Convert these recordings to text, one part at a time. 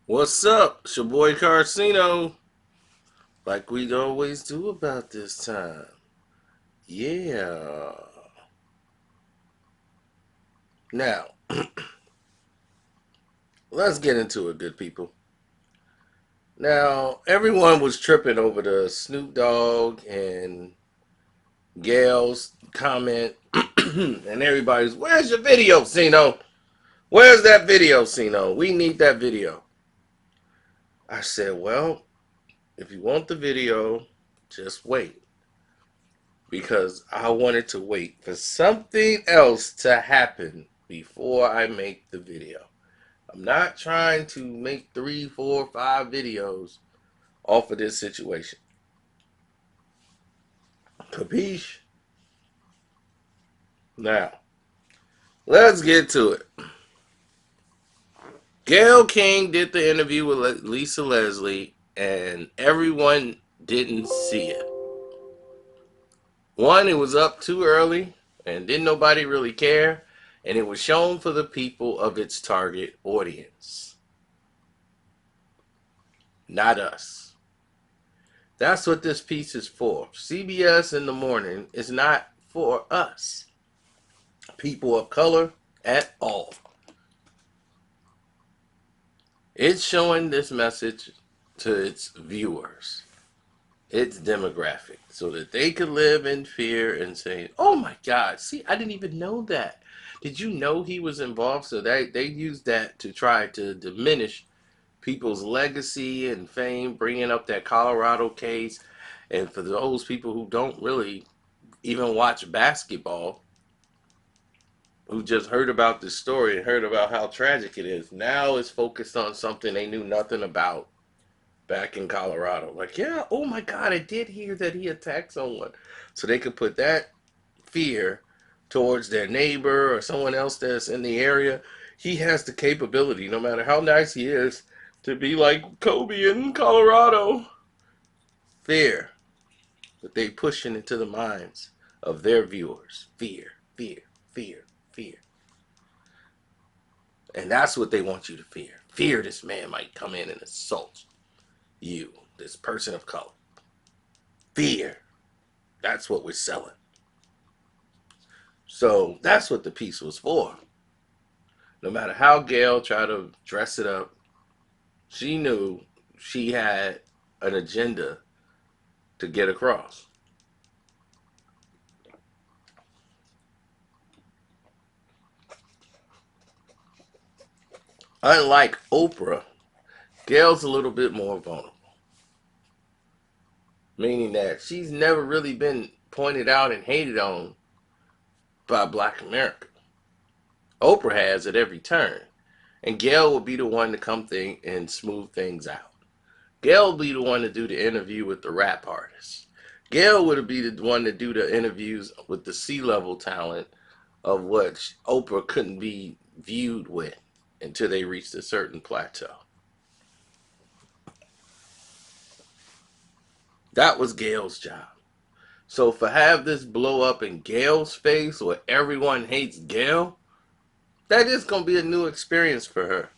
What's up? It's your boy Carcino. Like we always do about this time. Yeah. Now, let's get into it, good people. Now, everyone was tripping over the Snoop Dogg and Gayle's comment, and everybody's, where's your video, Sino? Where's that video, Sino? We need that video. I said, well, if you want the video, just wait. Because I wanted to wait for something else to happen before I make the video. I'm not trying to make 3, 4, 5 videos off of this situation. Capiche? Now, let's get to it. Gayle King did the interview with Lisa Leslie, and everyone didn't see it. One, it was up too early, and didn't nobody really care, and it was shown for the people of its target audience, not us. That's what this piece is for. CBS in the morning is not for us, people of color, at all. It's showing this message to its viewers, its demographic, so that they could live in fear and say, oh my God, see, I didn't even know that. Did you know he was involved? So they used that to try to diminish people's legacy and fame, bringing up that Colorado case. And for those people who don't really even watch basketball, who just heard about this story and heard about how tragic it is, now is focused on something they knew nothing about back in Colorado. Like, yeah, oh my God, I did hear that he attacked someone. So they could put that fear towards their neighbor or someone else that's in the area. He has the capability, no matter how nice he is, to be like Kobe in Colorado. Fear that they pushing into the minds of their viewers. Fear, fear, fear, fear. And that's what they want you to fear. Fear this man might come in and assault you, this person of color. Fear. That's what we're selling. So that's what the piece was for. No matter how Gayle tried to dress it up, she knew she had an agenda to get across. Unlike Oprah, Gayle's a little bit more vulnerable, meaning that she's never really been pointed out and hated on by Black America. Oprah has at every turn, and Gayle will be the one to come and smooth things out. Gayle will be the one to do the interview with the rap artists. Gayle would be the one to do the interviews with the C-level talent of what Oprah couldn't be viewed with until they reached a certain plateau. That was Gayle's job. So for have this blow up in Gayle's face where everyone hates Gayle, that is gonna be a new experience for her.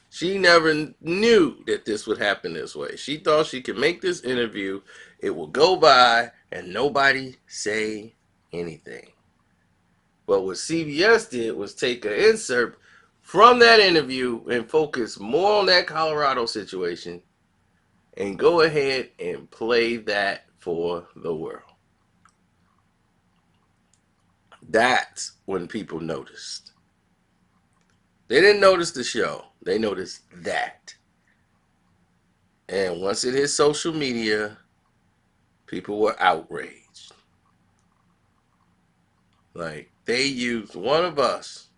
She never knew that this would happen this way. She thought she could make this interview, it will go by, and nobody say anything. But what CBS did was take an insert from that interview and focus more on that Colorado situation and go ahead and play that for the world. That's when people noticed. They didn't notice the show, they noticed that. And once it hit social media, people were outraged. Like, they used one of us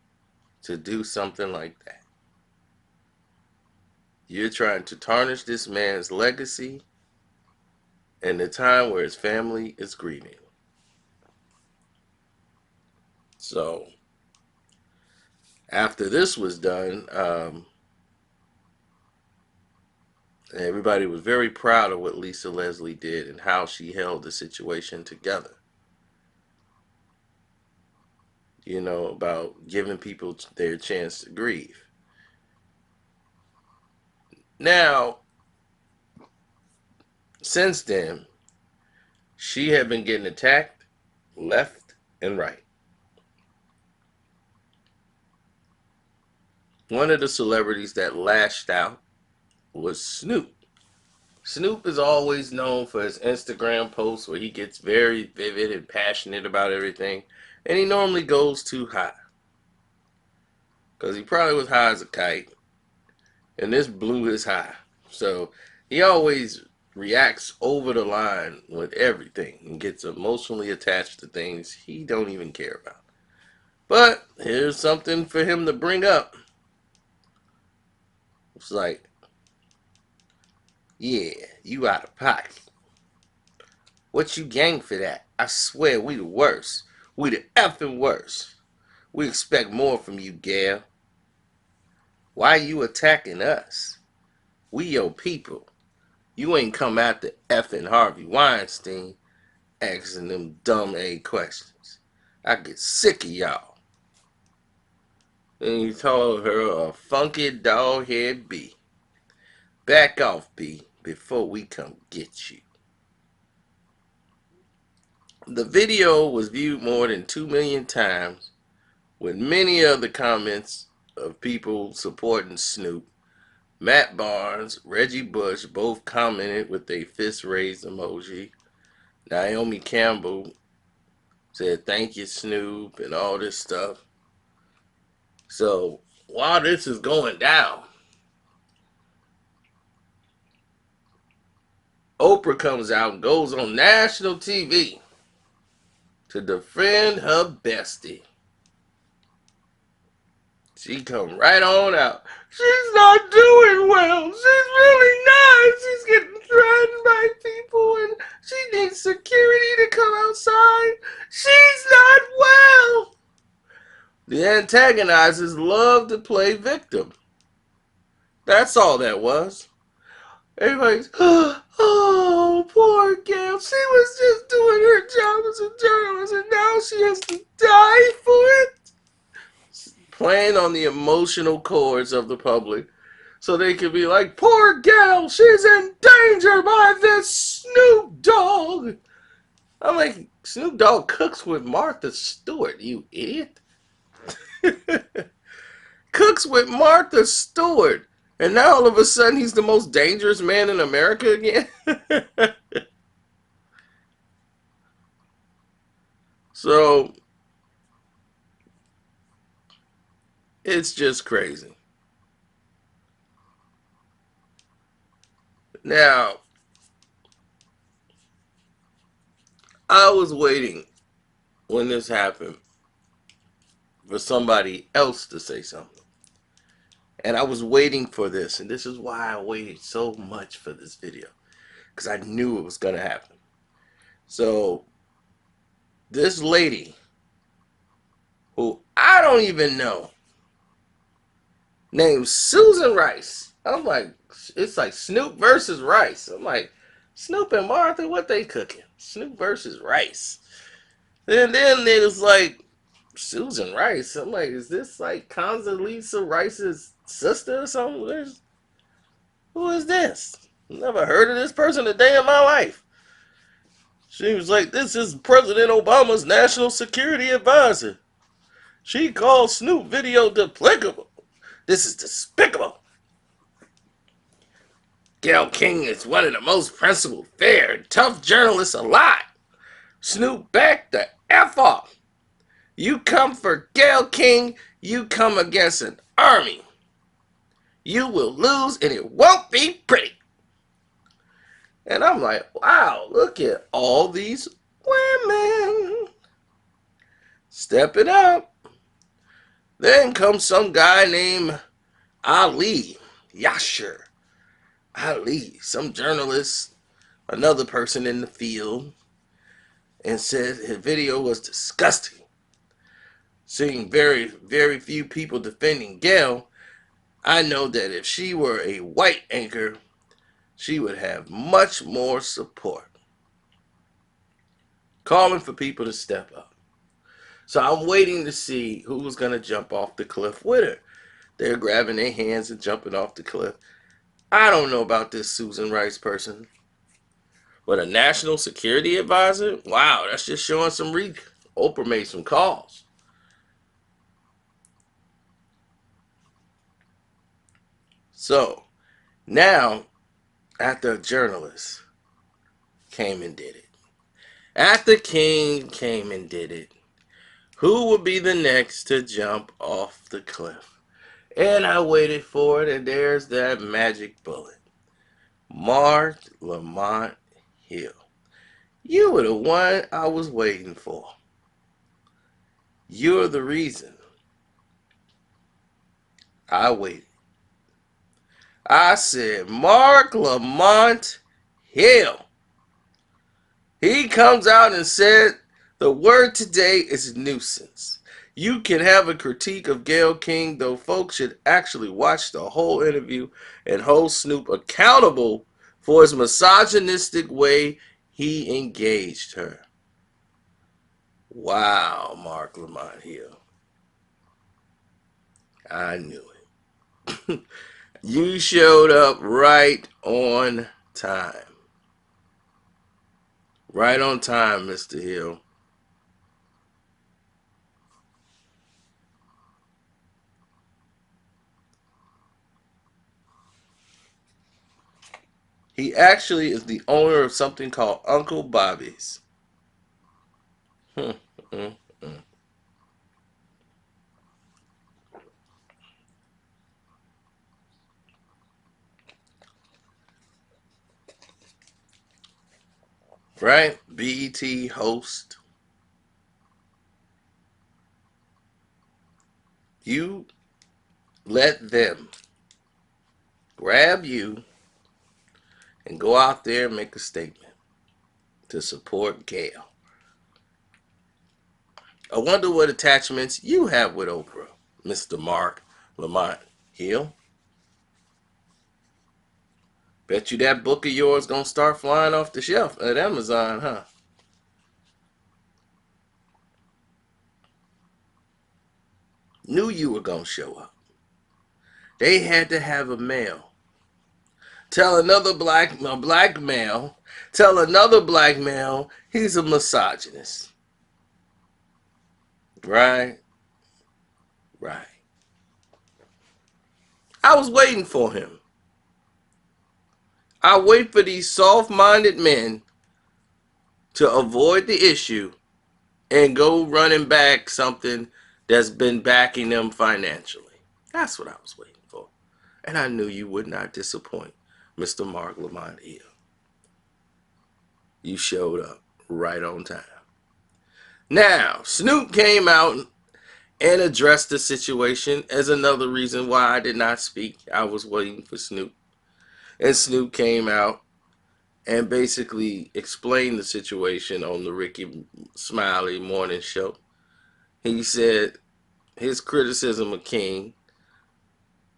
to do something like that. You're trying to tarnish this man's legacy in the time where his family is grieving. So, after this was done, everybody was very proud of what Lisa Leslie did and how she held the situation together. You know, about giving people their chance to grieve. Now, since then, she had been getting attacked left and right. One of the celebrities that lashed out was Snoop. Snoop is always known for his Instagram posts where he gets very vivid and passionate about everything. And he normally goes too high. Because he probably was high as a kite. And this blew his high. So he always reacts over the line with everything and gets emotionally attached to things he don't even care about. But here's something for him to bring up. It's like, yeah, you out of pocket. What you gang for that? I swear we the worst. We the effing worst. We expect more from you, Gayle. Why you attacking us? We your people. You ain't come after effing Harvey Weinstein asking them dumb A questions. I get sick of y'all. And he told her a funky dog head B. Back off, B, before we come get you. The video was viewed more than 2 million times, with many other comments of people supporting Snoop. Matt Barnes, Reggie Bush both commented with a fist raised emoji. Naomi Campbell said, "Thank you, Snoop," and all this stuff. So while this is going down, Oprah comes out and goes on national TV to defend her bestie. She come right on out. She's not doing well. She's really not. She's getting threatened by people and she needs security to come outside. She's not well. The antagonizers love to play victim. That's all that was. Everybody's, oh, poor Gayle. She was just doing her job as a journalist and now she has to die for it. Playing on the emotional chords of the public so they could be like, poor Gayle, she's in danger by this Snoop Dogg. I'm like, Snoop Dogg cooks with Martha Stewart, you idiot. Cooks with Martha Stewart. And now all of a sudden he's the most dangerous man in America again. So it's just crazy. Now, I was waiting when this happened for somebody else to say something. And I was waiting for this, and this is why I waited so much for this video. Because I knew it was going to happen. So, this lady, who I don't even know, named Susan Rice. I'm like, it's like Snoop versus Rice. I'm like, Snoop and Martha, what they cooking? Snoop versus Rice. And then it was like, Susan Rice. I'm like, is this like Condoleezza Rice's sister or something? Who is this? Never heard of this person a day in my life. She was like, this is President Obama's national security advisor. She called Snoop video despicable. This is despicable. Gayle King is one of the most principled, fair, and tough journalists alive. Snoop back the F off. You come for Gayle King, you come against an army. You will lose and it won't be pretty. And I'm like, wow, look at all these women stepping up. Then comes some guy named Ali Yashir. Ali, some journalist, another person in the field, and said his video was disgusting. Seeing very, very few people defending Gayle, I know that if she were a white anchor, she would have much more support. Calling for people to step up. So I'm waiting to see who was going to jump off the cliff with her. They're grabbing their hands and jumping off the cliff. I don't know about this Susan Rice person, but a national security advisor? Wow, that's just showing some reek. Oprah made some calls. So now, after a journalist came and did it, after King came and did it, who would be the next to jump off the cliff? And I waited for it, and there's that magic bullet. Mark Lamont Hill. You were the one I was waiting for. You're the reason I waited. I said, Mark Lamont Hill. He comes out and said, the word today is nuisance. You can have a critique of Gayle King, though folks should actually watch the whole interview and hold Snoop accountable for his misogynistic way he engaged her. Wow, Mark Lamont Hill. I knew it. You showed up right on time. Right on time, Mr. Hill. He actually is the owner of something called Uncle Bobby's. Hmm, hmm, hmm. Right? BET host. You let them grab you and go out there and make a statement to support Gayle. I wonder what attachments you have with Oprah, Mr. Mark Lamont Hill. Bet you that book of yours gonna start flying off the shelf at Amazon, huh? Knew you were gonna show up. They had to have a male tell another black male tell another black male he's a misogynist. Right, right. I was waiting for him. I wait for these soft-minded men to avoid the issue and go running back something that's been backing them financially. That's what I was waiting for. And I knew you would not disappoint, Mr. Mark Lamont Hill. You showed up right on time. Now, Snoop came out and addressed the situation as another reason why I did not speak. I was waiting for Snoop. And Snoop came out and basically explained the situation on the Ricky Smiley morning show. He said his criticism of King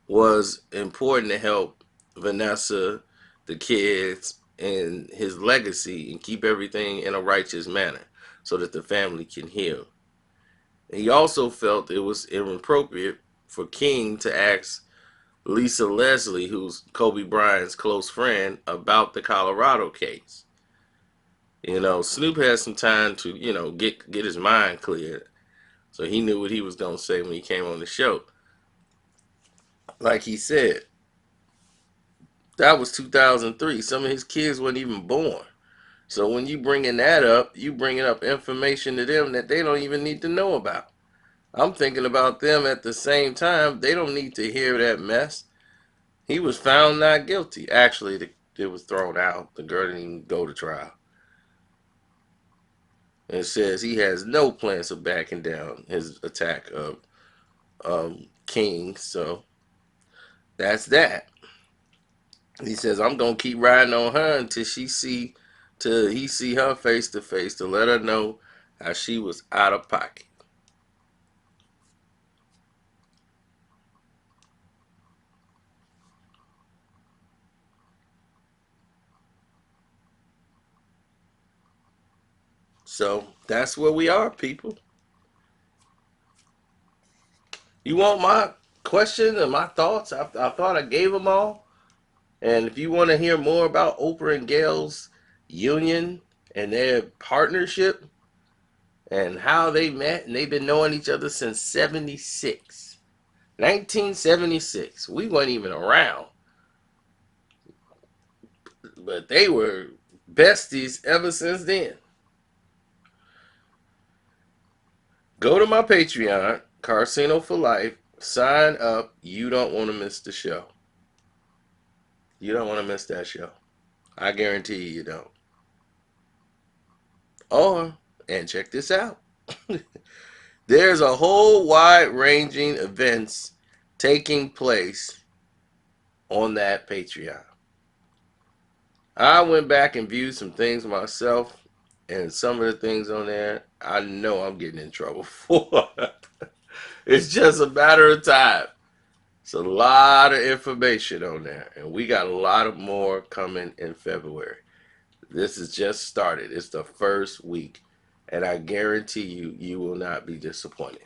was important to help Vanessa, the kids, and his legacy and keep everything in a righteous manner so that the family can heal. He also felt it was inappropriate for King to ask Lisa Leslie, who's Kobe Bryant's close friend, about the Colorado case. Snoop had some time to, get his mind cleared. So he knew what he was going to say when he came on the show. Like he said, that was 2003. Some of his kids weren't even born. So when you bringing that up, you bringing up information to them that they don't even need to know about. I'm thinking about them at the same time. They don't need to hear that mess. He was found not guilty. Actually, it was thrown out. The girl didn't even go to trial. And it says he has no plans of backing down his attack of King. So that's that. He says I'm gonna keep riding on her until he see her face to face to let her know how she was out of pocket. So that's where we are, people. You want my question and my thoughts? I thought I gave them all. And if you want to hear more about Oprah and Gayle's union and their partnership and how they met, and they've been knowing each other since 76. 1976. We weren't even around, but they were besties ever since then. Go to my Patreon, Carcino for Life. Sign up. You don't want to miss the show. You don't want to miss that show. I guarantee you don't. Or, and check this out. There's a whole wide ranging events taking place on that Patreon. I went back and viewed some things myself, and some of the things on there, I know I'm getting in trouble for. It's just a matter of time. It's a lot of information on there, and we got a lot of more coming in February. This is just started. It's the first week, and I guarantee you, you will not be disappointed.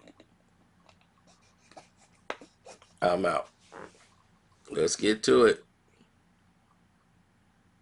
I'm out. Let's get to it.